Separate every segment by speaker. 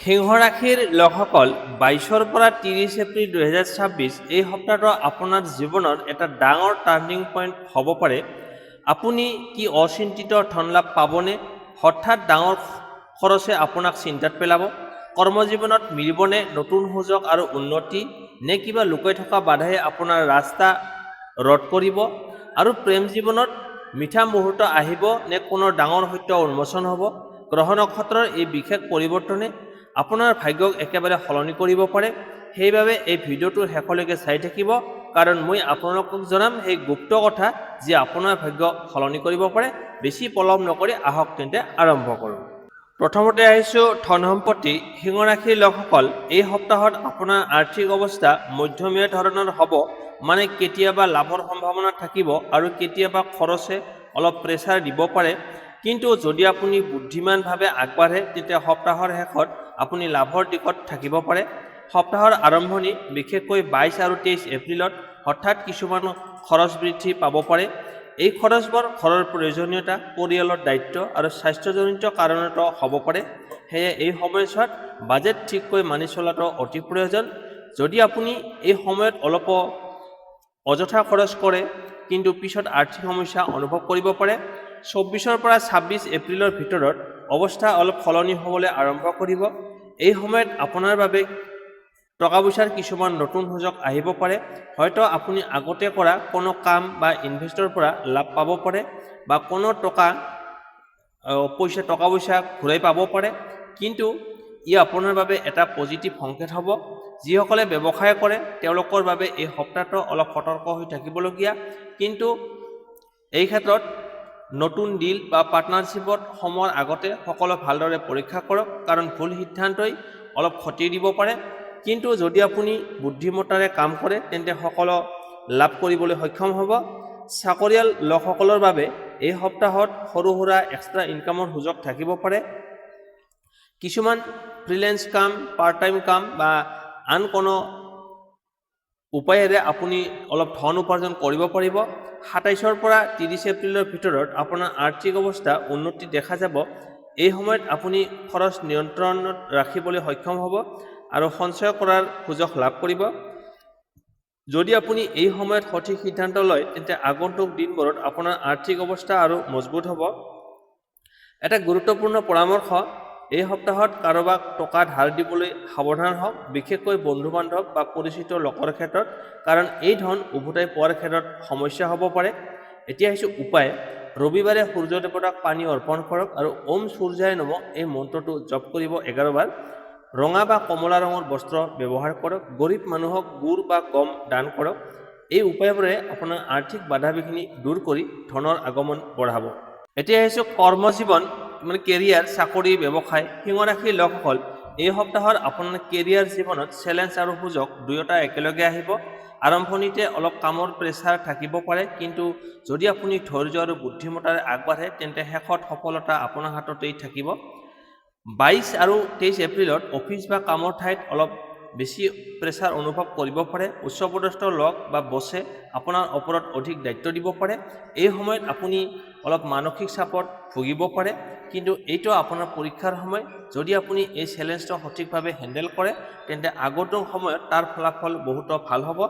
Speaker 1: সিংহ ৰাশিৰ লোকসকল ২২ৰ পৰা ৩০ এপ্ৰিল ২০২৬ এই সপ্তাহটো আপোনাৰ জীৱনৰ এটা ডাঙৰ টাৰ্নিং পইণ্ট হ'ব পাৰে। আপুনি কি অচিন্তিত ধন লাভ পাবনে? হঠাৎ ডাঙৰ খৰচে আপোনাক চিন্তাত পেলাব? কৰ্মজীৱনত মিলিবনে নতুন সুযোগ আৰু উন্নতি, নে কিবা লুকাই থকা বাধাই আপোনাৰ ৰাস্তা ৰদ কৰিব? আৰু প্ৰেম জীৱনত মিঠা মুহূৰ্ত আহিব নে কোনো ডাঙৰ সত্য উন্মোচন হ'ব? গ্ৰহ নক্ষত্ৰৰ এই বিশেষ পৰিৱৰ্তনে আপোনাৰ ভাগ্যক একেবাৰে সলনি কৰিব পাৰে। সেইবাবে এই ভিডিঅ'টো শেষলৈকে চাই থাকিব, কাৰণ মই আপোনালোকক জনাম সেই গুপ্ত কথা যি আপোনাৰ ভাগ্য সলনি কৰিব পাৰে। বেছি পলম নকৰি আহক তেন্তে আৰম্ভ কৰোঁ। প্ৰথমতে আহিছোঁ ধন সম্পত্তি। সিংহ ৰাশিৰ লোকসকল, এই সপ্তাহত আপোনাৰ আৰ্থিক অৱস্থা মধ্যমীয়া ধৰণৰ হ'ব। মানে কেতিয়াবা লাভৰ সম্ভাৱনা থাকিব আৰু কেতিয়াবা খৰচে অলপ প্ৰেছাৰ দিব পাৰে। কিন্তু যদি আপুনি বুদ্ধিমানভাৱে আগবাঢ়ে তেতিয়া সপ্তাহৰ শেষত আপুনি লাভৰ দিশত থাকিব পাৰে। সপ্তাহৰ আৰম্ভণি বিশেষকৈ ২২ আৰু ২৩ এপ্ৰিলত হঠাৎ কিছুমান খৰচ বৃদ্ধি পাব পাৰে। এই খৰচবোৰ ঘৰৰ প্ৰয়োজনীয়তা, পৰিয়ালৰ দায়িত্ব আৰু স্বাস্থ্যজনিত কাৰণতো হ'ব পাৰে। সেয়ে এই সময়ছোৱাত বাজেট ঠিককৈ মানি চলাটো অতি প্ৰয়োজন। যদি আপুনি এই সময়ত অলপ অযথা খৰচ কৰে কিন্তু পিছত আৰ্থিক সমস্যা অনুভৱ কৰিব পাৰে। ২৪ৰ পৰা ২৬ এপ্ৰিলৰ ভিতৰত অৱস্থা অলপ সলনি হ'বলৈ আৰম্ভ কৰিব। এই সময়ত আপোনাৰ বাবে টকা পইচাৰ কিছুমান নতুন সুযোগ আহিব পাৰে। হয়তো আপুনি আগতে কৰা কোনো কাম বা ইনভেষ্টৰ পৰা লাভ পাব পাৰে, বা কোনো টকা পইচা ঘূৰাই পাব পাৰে। কিন্তু ই আপোনাৰ বাবে এটা পজিটিভ সংকেত হ'ব। যিসকলে ব্যৱসায় কৰে তেওঁলোকৰ বাবে এই সপ্তাহটো অলপ সতৰ্ক হৈ থাকিবলগীয়া। কিন্তু এই ক্ষেত্ৰত নতুন ডিল বা পাৰ্টনাৰশ্বিপত সময়ৰ আগতে সকলো ভালদৰে পৰীক্ষা কৰক, কাৰণ ভুল সিদ্ধান্তই অলপ ক্ষতি দিব পাৰে। কিন্তু যদি আপুনি বুদ্ধিমত্তাৰে কাম কৰে তেন্তে সকলো লাভ কৰিবলৈ সক্ষম হ'ব। চাকৰিয়াল লোকসকলৰ বাবে এই সপ্তাহত সৰু সুৰা এক্সট্ৰা ইনকামৰ সুযোগ থাকিব পাৰে। কিছুমান ফ্ৰিলেন্স কাম, পাৰ্ট টাইম কাম বা আন কোনো উপায়েৰে আপুনি অলপ ধন উপাৰ্জন কৰিব পাৰিব। ২৭ৰ পৰা ৩০ এপ্ৰিলৰ ভিতৰত আপোনাৰ আৰ্থিক অৱস্থা উন্নতি দেখা যাব। এই সময়ত আপুনি খৰচ নিয়ন্ত্ৰণত ৰাখিবলৈ সক্ষম হ'ব আৰু সঞ্চয় কৰাৰ সুযোগ লাভ কৰিব। যদি আপুনি এই সময়ত সঠিক সিদ্ধান্ত লয় তেন্তে আগন্তুক দিনবোৰত আপোনাৰ আৰ্থিক অৱস্থা আৰু মজবুত হ'ব। এটা গুৰুত্বপূৰ্ণ পৰামৰ্শ, এই সপ্তাহত কাৰোবাক টকা ধাৰ দিবলৈ সাৱধান হওক, বিশেষকৈ বন্ধু-বান্ধৱ বা পৰিচিত লোকৰ ক্ষেত্ৰত, কাৰণ এই ধন উভতাই পোৱাৰ ক্ষেত্ৰত সমস্যা হ'ব পাৰে। এতিয়া আহিছোঁ উপায়। ৰবিবাৰে সূৰ্য দেৱতাক পানী অৰ্পণ কৰক আৰু ওম সূৰ্যায় নমঃ এই মন্ত্ৰটো জপ কৰিব ১১ বাৰ। ৰঙা বা কমলা ৰঙৰ বস্ত্ৰ ব্যৱহাৰ কৰক। গৰীব মানুহক গুড় বা গম দান কৰক। এই উপায়বোৰে আপোনাৰ আৰ্থিক বাধা বিঘিনি দূৰ কৰি ধনৰ আগমন বঢ়াব। এতিয়া আহিছোঁ কৰ্মজীৱন, মানে কেৰিয়াৰ, চাকৰি, ব্যৱসায়। সিংহ ৰাশিৰ লোকসকল, এই সপ্তাহত আপোনাৰ কেৰিয়াৰ জীৱনত চেলেঞ্জ আৰু সুযোগ দুয়োটা একেলগে আহিব। আৰম্ভণিতে অলপ কামৰ প্ৰেছাৰ থাকিব পাৰে, কিন্তু যদি আপুনি ধৈৰ্য আৰু বুদ্ধিমত্তাৰে আগবাঢ়ে তেন্তে শেষত সফলতা আপোনাৰ হাততেই থাকিব। ২২ আৰু ২৩ এপ্ৰিলত অফিচ বা কামৰ ঠাইত অলপ বেছি প্ৰেছাৰ অনুভৱ কৰিব পাৰে। উচ্চপদস্থ লোক বা বছে আপোনাৰ ওপৰত অধিক দায়িত্ব দিব পাৰে। এই সময়ত আপুনি অলপ মানসিক চাপত ভুগিব পাৰে, কিন্তু এইটো আপোনাৰ পৰীক্ষাৰ সময়। যদি আপুনি এই চেলেঞ্জটো সঠিকভাৱে হেণ্ডেল কৰে তেন্তে আগন্তুক সময়ত তাৰ ফলাফল বহুতো ভাল হ'ব।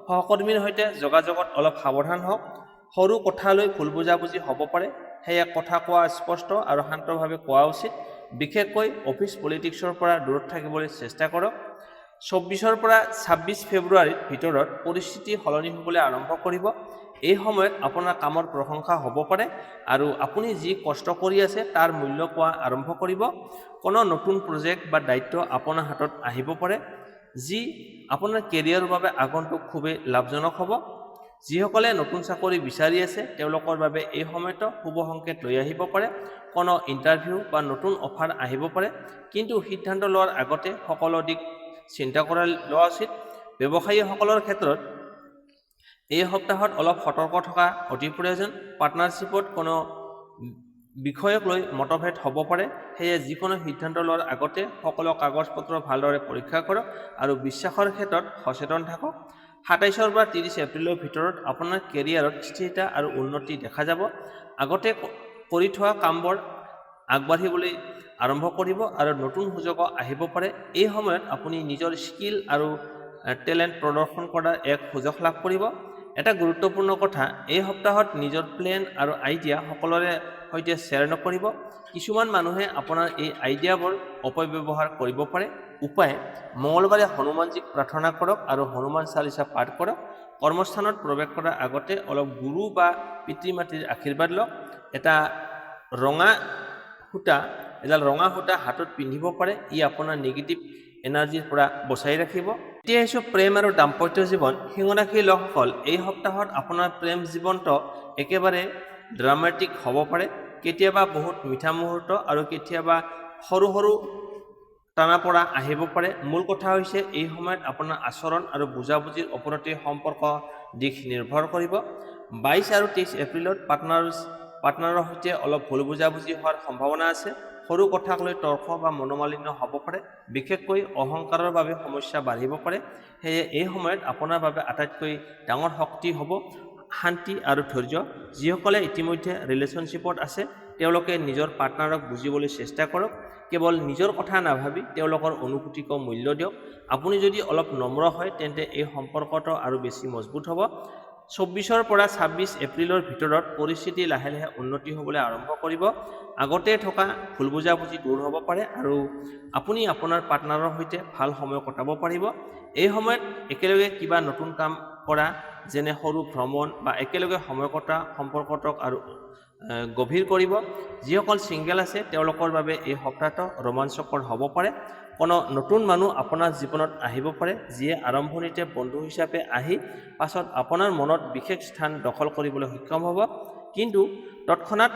Speaker 1: সহকৰ্মীৰ সৈতে যোগাযোগত অলপ সাৱধান হওক। সৰু কথালৈ ভুল বুজাবুজি হ'ব পাৰে, সেয়ে কথা কোৱা স্পষ্ট আৰু শান্তভাৱে কোৱা উচিত। বিশেষকৈ অফিচ পলিটিক্সৰ পৰা দূৰত থাকিবলৈ চেষ্টা কৰক। ২৪ৰ পৰা ২৬ ফেব্ৰুৱাৰীৰ ভিতৰত পৰিস্থিতি সলনি হ'বলৈ আৰম্ভ কৰিব। এই সময়ত আপোনাৰ কামৰ প্ৰশংসা হ'ব পাৰে আৰু আপুনি যি কষ্ট কৰি আছে তাৰ মূল্য পোৱা আৰম্ভ কৰিব। কোনো নতুন প্ৰজেক্ট বা দায়িত্ব আপোনাৰ হাতত আহিব পাৰে, যি আপোনাৰ কেৰিয়াৰৰ বাবে আগন্তুক খুবেই লাভজনক হ'ব। যিসকলে নতুন চাকৰি বিচাৰি আছে তেওঁলোকৰ বাবে এই সময়তো শুভ সংকেত লৈ আহিব পাৰে। কোনো ইণ্টাৰভিউ বা নতুন অফাৰ আহিব পাৰে, কিন্তু সিদ্ধান্ত লোৱাৰ আগতে সকলো দিশ চিন্তা কৰা লোৱা উচিত। ব্যৱসায়ীসকলৰ ক্ষেত্ৰত এই সপ্তাহত অলপ সতৰ্ক থকা অতি প্ৰয়োজন। পাৰ্টনাৰশ্বিপত কোনো বিষয়ক লৈ মতভেদ হ'ব পাৰে, সেয়ে যিকোনো সিদ্ধান্ত লোৱাৰ আগতে সকলো কাগজ পত্ৰ ভালদৰে পৰীক্ষা কৰক আৰু বিশ্বাসৰ ক্ষেত্ৰত সচেতন থাকক। ২৭ৰ পৰা ৩০ এপ্ৰিলৰ ভিতৰত আপোনাৰ কেৰিয়াৰত স্থিৰতা আৰু উন্নতি দেখা যাব। আগতে কৰি থোৱা কামবোৰ আগবাঢ়িবলৈ আৰম্ভ কৰিব আৰু নতুন সুযোগ আহিব পাৰে। এই সময়ত আপুনি নিজৰ স্কিল আৰু টেলেণ্ট প্ৰদৰ্শন কৰাৰ এক সুযোগ লাভ কৰিব। এটা গুৰুত্বপূৰ্ণ কথা, এই সপ্তাহত নিজৰ প্লেন আৰু আইডিয়া সকলোৰে সৈতে শ্বেয়াৰ নকৰিব। কিছুমান মানুহে আপোনাৰ এই আইডিয়াবোৰ অপব্যৱহাৰ কৰিব পাৰে। উপায়, মঙলবাৰে হনুমানজীক প্ৰাৰ্থনা কৰক আৰু হনুমান চালিচা পাঠ কৰক। কৰ্মস্থানত প্ৰৱেশ কৰাৰ আগতে অলপ গুৰু বা পিতৃ মাতৃৰ আশীৰ্বাদ লওক। এডাল ৰঙা সূতা হাতত পিন্ধিব পাৰে। ই আপোনাৰ নিগেটিভ এনাৰ্জিৰ পৰা বচাই ৰাখিব। এতিয়া আহিছোঁ প্ৰেম আৰু দাম্পত্য জীৱন। সিংহ ৰাশিৰ লোকসকল, এই সপ্তাহত আপোনাৰ প্ৰেম জীৱনটো একেবাৰে ড্ৰামেটিক হ'ব পাৰে। কেতিয়াবা বহুত মিঠা মুহূৰ্ত আৰু কেতিয়াবা সৰু সৰু টানাপৰা আহিব পাৰে। মূল কথা হৈছে, এই সময়ত আপোনাৰ আচৰণ আৰু বুজাবুজিৰ ওপৰতে সম্পৰ্ক দিশ নিৰ্ভৰ কৰিব। 22 আৰু 23 এপ্ৰিলত পাৰ্টনাৰৰ সৈতে অলপ ভুল বুজাবুজি হোৱাৰ সম্ভাৱনা আছে। সৰু কথাক লৈ তৰ্ক বা মনোমালিন্য হ'ব পাৰে। বিশেষকৈ অহংকাৰৰ বাবে সমস্যা বাঢ়িব পাৰে। সেয়ে এই সময়ত আপোনাৰ বাবে আটাইতকৈ ডাঙৰ শক্তি হ'ব শান্তি আৰু ধৈৰ্য। যিসকলে ইতিমধ্যে ৰিলেশ্যনশ্বিপত আছে, তেওঁলোকে নিজৰ পাৰ্টনাৰক বুজিবলৈ চেষ্টা কৰক। কেৱল নিজৰ কথা নাভাবি তেওঁলোকৰ অনুভূতিকো মূল্য দিয়ক। আপুনি যদি অলপ নম্ৰ হয়, তেন্তে এই সম্পৰ্কটো আৰু বেছি মজবুত হ'ব। 24 পৰা 26 এপ্ৰিলৰ ভিতৰত পৰিস্থিতি লাহে লাহে উন্নতি হ'বলৈ আৰম্ভ কৰিব। আগতে থকা ভুল বুজাবুজি দূৰ হ'ব পাৰে আৰু আপুনি আপোনাৰ পাৰ্টনাৰৰ সৈতে ভাল সময় কটাব পাৰিব। এই সময়ত একেলগে কিবা নতুন কাম কৰা, যেনে সৰু ভ্ৰমণ বা একেলগে সময় কটা সম্পৰ্কটোক আৰু গভীৰ কৰিব। যিসকল ছিংগল আছে, তেওঁলোকৰ বাবে এই সপ্তাহটো ৰোমাঞ্চকৰ হ'ব পাৰে। কোনো নতুন মানুহ আপোনাৰ জীৱনত আহিব পাৰে, যিয়ে আৰম্ভণিতে বন্ধু হিচাপে আহি পাছত আপোনাৰ মনত বিশেষ স্থান দখল কৰিবলৈ সক্ষম হ'ব। কিন্তু তৎক্ষণাত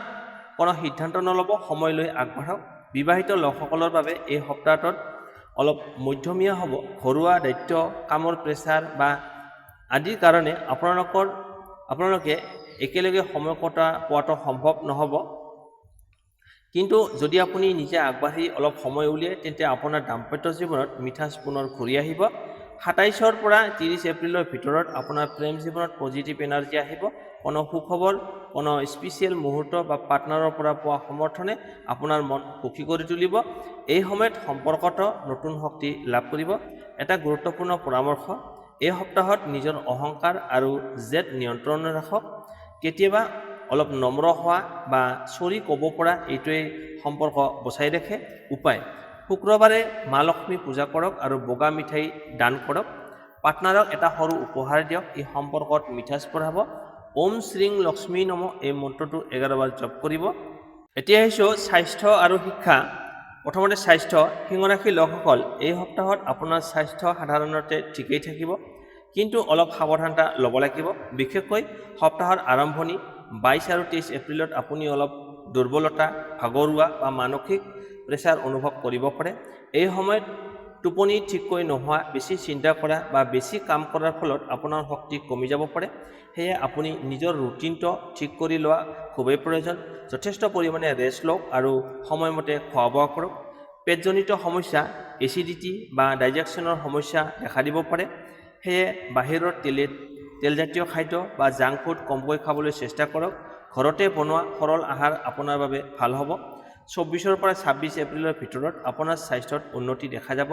Speaker 1: কোনো সিদ্ধান্ত নল'ব, সময় লৈ আগবাঢ়ক। বিবাহিত লোকসকলৰ বাবে এই সপ্তাহটোত অলপ মধ্যমীয়া হ'ব। ঘৰুৱা দায়িত্ব, কামৰ প্ৰেছাৰ বা আদিৰ কাৰণে আপোনালোকে একেলগে সময় পোৱাটো সম্ভৱ নহ'ব। কিন্তু যদি আপুনি নিজে আগবাঢ়ি অলপ সময় উলিয়ায়, তেন্তে আপোনাৰ দাম্পত্য জীৱনত মিঠাচ পুনৰ ঘূৰি আহিব। 27 পৰা 30 এপ্ৰিলৰ ভিতৰত আপোনাৰ প্ৰেম জীৱনত পজিটিভ এনাৰ্জি আহিব। কোনো সুখবৰ, কোনো স্পেচিয়েল মুহূৰ্ত বা পাৰ্টনাৰৰ পৰা পোৱা সমৰ্থনে আপোনাৰ মন সুখী কৰি তুলিব। এই সময়ত সম্পৰ্কটো নতুন শক্তি লাভ কৰিব। এটা গুৰুত্বপূৰ্ণ পৰামৰ্শ, এই সপ্তাহত নিজৰ অহংকাৰ আৰু জেদ নিয়ন্ত্ৰণত ৰাখক। কেতিয়াবা অলপ নম্ৰ হোৱা বা চৰি ক'ব পৰা, এইটোৱে সম্পৰ্ক বচাই ৰাখে। উপায়, শুক্ৰবাৰে মা লক্ষ্মী পূজা কৰক আৰু বগা মিঠাই দান কৰক। পাৰ্টনাৰক এটা সৰু উপহাৰ দিয়ক, এই সম্পৰ্কত মিঠাচ বঢ়াব। ওম শ্ৰীং লক্ষ্মী নমঃ এই মন্ত্ৰটো 11 বাৰ জপ কৰিব। এতিয়া আহিছোঁ স্বাস্থ্য আৰু শিক্ষা। প্ৰথমতে স্বাস্থ্য। সিংহ ৰাশিৰ লোকসকল, এই সপ্তাহত আপোনাৰ স্বাস্থ্য সাধাৰণতে ঠিকেই থাকিব, কিন্তু অলপ সাৱধানতা ল'ব লাগিব। বিশেষকৈ সপ্তাহৰ আৰম্ভণি 22 আৰু 23 এপ্ৰিলত আপুনি অলপ দুৰ্বলতা, ভাগৰুৱা বা মানসিক প্ৰেছাৰ অনুভৱ কৰিব পাৰে। এই সময়ত টোপনি ঠিককৈ নোহোৱা, বেছি চিন্তা কৰা বা বেছি কাম কৰাৰ ফলত আপোনাৰ শক্তি কমি যাব পাৰে। সেয়ে আপুনি নিজৰ ৰুটিনটো ঠিক কৰি লোৱা খুবেই প্ৰয়োজন। যথেষ্ট পৰিমাণে ৰেষ্ট লওক আৰু সময়মতে খোৱা বোৱা কৰক। পেটজনিত সমস্যা, এচিডিটি বা ডাইজেকশ্যনৰ সমস্যা দেখা দিব পাৰে। সেয়ে বাহিৰৰ তেলজাতীয় খাদ্য বা জাংক ফুড কমকৈ খাবলৈ চেষ্টা কৰক। ঘৰতে বনোৱা সৰল আহাৰ আপোনাৰ বাবে ভাল হ'ব। 24 পৰা 26 এপ্ৰিলৰ ভিতৰত আপোনাৰ স্বাস্থ্যত উন্নতি দেখা যাব।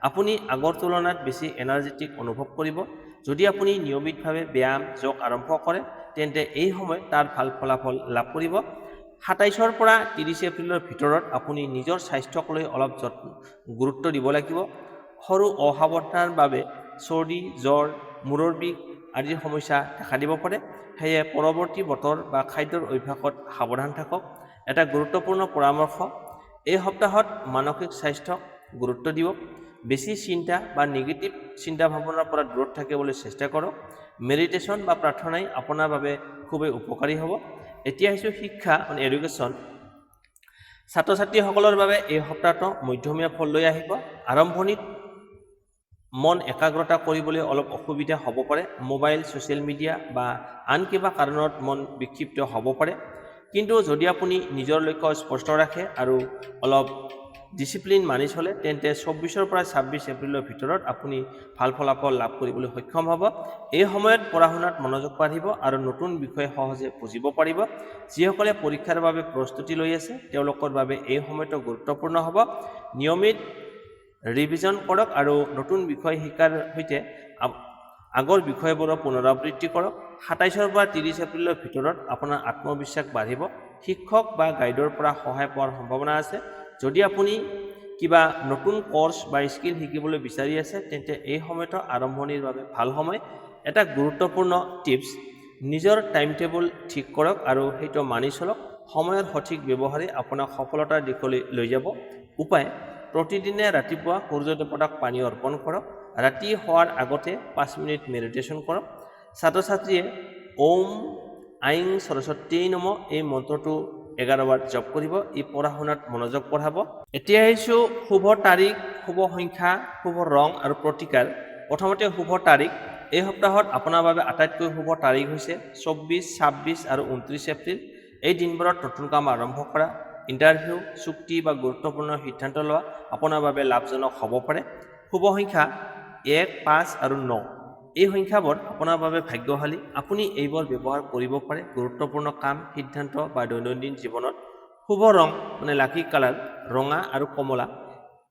Speaker 1: আপুনি আগৰ তুলনাত বেছি এনাৰ্জেটিক অনুভৱ কৰিব। যদি আপুনি নিয়মিতভাৱে ব্যায়াম, যোগ আৰম্ভ কৰে, তেন্তে এই সময়ত তাৰ ভাল ফলাফল লাভ কৰিব। 27 পৰা 30 এপ্ৰিলৰ ভিতৰত আপুনি নিজৰ স্বাস্থ্যক লৈ অলপ গুৰুত্ব দিব লাগিব। সৰু অসাৱধানতাৰ বাবে চৰ্দি, জ্বৰ, মূৰৰ বিষ আদিৰ সমস্যা দেখা দিব পাৰে। সেয়ে পৰৱৰ্তী বতৰ বা খাদ্যৰ অভ্যাসত সাৱধান থাকক। এটা গুৰুত্বপূৰ্ণ পৰামৰ্শ, এই সপ্তাহত মানসিক স্বাস্থ্যক গুৰুত্ব দিয়ক। বেছি চিন্তা বা নিগেটিভ চিন্তা ভাৱনাৰ পৰা দূৰত থাকিবলৈ চেষ্টা কৰক। মেডিটেশ্যন বা প্ৰাৰ্থনাই আপোনাৰ বাবে খুবেই উপকাৰী হ'ব। এতিয়া আহিছোঁ শিক্ষা, এডুকেশ্যন। ছাত্ৰ ছাত্ৰীসকলৰ বাবে এই সপ্তাহটো মধ্যমীয়া ফল লৈ আহিব। আৰম্ভণিত মন একাগ্ৰতা কৰিবলৈ অলপ অসুবিধা হ'ব পাৰে। মোবাইল, ছ'চিয়েল মিডিয়া বা আন কিবা কাৰণত মন বিক্ষিপ্ত হ'ব পাৰে। কিন্তু যদি আপুনি নিজৰ লক্ষ্য স্পষ্ট ৰাখে আৰু অলপ ডিচিপ্লিন মানি চলে তেন্তে 24 পৰা 26 এপ্ৰিলৰ ভিতৰত আপুনি ভাল ফলাফল লাভ কৰিবলৈ সক্ষম হ'ব। এই সময়ত পঢ়া শুনাত মনোযোগ বাঢ়িব আৰু নতুন বিষয় সহজে বুজিব পাৰিব। যিসকলে পৰীক্ষাৰ বাবে প্ৰস্তুতি লৈ আছে তেওঁলোকৰ বাবে এই সময়টো গুৰুত্বপূৰ্ণ হ'ব। নিয়মিত ৰিভিজন কৰক আৰু নতুন বিষয় শিকাৰ সৈতে আগৰ বিষয়বোৰৰ পুনৰাবৃত্তি কৰক। 27 পৰা 30 এপ্ৰিলৰ ভিতৰত আপোনাৰ আত্মবিশ্বাস বাঢ়িব। শিক্ষক বা গাইডৰ পৰা সহায় পোৱাৰ সম্ভাৱনা আছে। যদি আপুনি কিবা নতুন কোৰ্স বা স্কিল শিকিবলৈ বিচাৰি আছে তেন্তে এই সময়টো আৰম্ভণিৰ বাবে ভাল সময়। এটা গুৰুত্বপূৰ্ণ টিপছ, নিজৰ টাইম টেবুল ঠিক কৰক আৰু সেইটো মানি চলক। সময়ৰ সঠিক ব্যৱহাৰে আপোনাক সফলতাৰ দিশলৈ লৈ যাব। উপায়, প্ৰতিদিনে ৰাতিপুৱা সূৰ্য দেৱতাক পানী অৰ্পণ কৰক। ৰাতি হোৱাৰ আগতে 5 মিনিট মেডিটেশ্যন কৰক। ছাত্ৰ ছাত্ৰীয়ে ওম আইং সৰস্বতী নম এই মন্ত্ৰটো 11 বাৰ জপ কৰিব। ই পঢ়া শুনাত মনোযোগ বঢ়াব। এতিয়া আহিছোঁ শুভ তাৰিখ, শুভ সংখ্যা, শুভ ৰং আৰু প্ৰতিকাৰ। প্ৰথমতে শুভ তাৰিখ। এই সপ্তাহত আপোনাৰ বাবে আটাইতকৈ শুভ তাৰিখ হৈছে 24, 26 আৰু 29 এপ্ৰিল। এই দিনবোৰত নতুন কাম আৰম্ভ কৰা, ইণ্টাৰভিউ, চুক্তি বা গুৰুত্বপূৰ্ণ সিদ্ধান্ত লোৱা আপোনাৰ বাবে লাভজনক হ'ব পাৰে। শুভ সংখ্যা 1, 5 আৰু 9। এই সংখ্যাবোৰ আপোনাৰ বাবে ভাগ্যশালী। আপুনি এইবোৰ ব্যৱহাৰ কৰিব পাৰে গুৰুত্বপূৰ্ণ কাম, সিদ্ধান্ত বা দৈনন্দিন জীৱনত। শুভ ৰং মানে লাকি কালাৰ ৰঙা আৰু কমলা।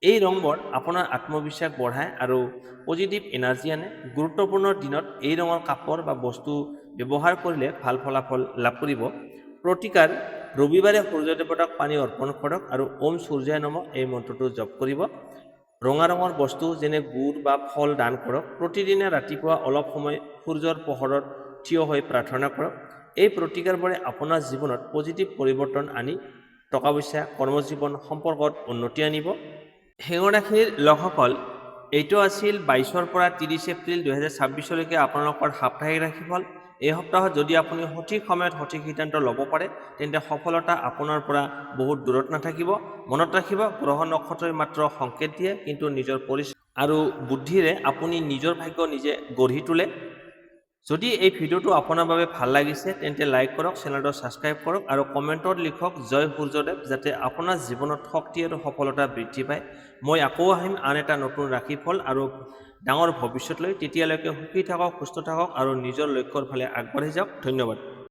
Speaker 1: এই ৰংবোৰ আপোনাৰ আত্মবিশ্বাস বঢ়ায় আৰু পজিটিভ এনাৰ্জি আনে। গুৰুত্বপূৰ্ণ দিনত এই ৰঙৰ কাপোৰ বা বস্তু ব্যৱহাৰ কৰিলে ভাল ফলাফল লাভ কৰিব। প্ৰতিকাৰ, ৰবিবাৰে সূৰ্য দেৱতাক পানী অৰ্পণ কৰক আৰু ওম সূৰ্যায় নমঃ এই মন্ত্ৰটো জপ কৰিব। ৰঙা ৰঙৰ বস্তু যেনে গুড় বা ফল দান কৰক। প্ৰতিদিনে ৰাতিপুৱা অলপ সময় সূৰ্যৰ পোহৰত থিয় হৈ প্ৰাৰ্থনা কৰক। এই প্ৰতিকাৰবোৰে আপোনাৰ জীৱনত পজিটিভ পৰিৱৰ্তন আনি টকা পইচা, কৰ্মজীৱন, সম্পৰ্কত উন্নতি আনিব। সিংহ ৰাশিৰ লোকসকল, এইটো আছিল 22 পৰা 30 এপ্ৰিল 2026লৈকে আপোনালোকৰ সাপ্তাহিক ৰাশিফল। এই সপ্তাহত যদি আপুনি সঠিক সময়ত সঠিক সিদ্ধান্ত ল'ব পাৰে তেন্তে সফলতা আপোনাৰ পৰা বহুত দূৰত নাথাকিব। মনত ৰাখিব, গ্ৰহ নক্ষত্ৰই মাত্ৰ সংকেত দিয়ে কিন্তু নিজৰ পৰিশ্ৰম আৰু বুদ্ধিৰে আপুনি নিজৰ ভাগ্য নিজে গঢ়ি তোলে। যদি এই ভিডিঅ'টো আপোনাৰ বাবে ভাল লাগিছে তেন্তে লাইক কৰক, চেনেলটো ছাবস্ক্ৰাইব কৰক আৰু কমেণ্টত লিখক জয় সূৰ্যদেৱ, যাতে আপোনাৰ জীৱনত শক্তি আৰু সফলতা বৃদ্ধি পায়। মই আকৌ আহিম আন এটা নতুন ৰাশিফল আৰু ডাঙৰ ভৱিষ্যতলৈ। তেতিয়ালৈকে সুখী থাকক, সুস্থ থাকক আৰু নিজৰ লক্ষ্যৰ ফালে আগবাঢ়ি যাওক। ধন্যবাদ।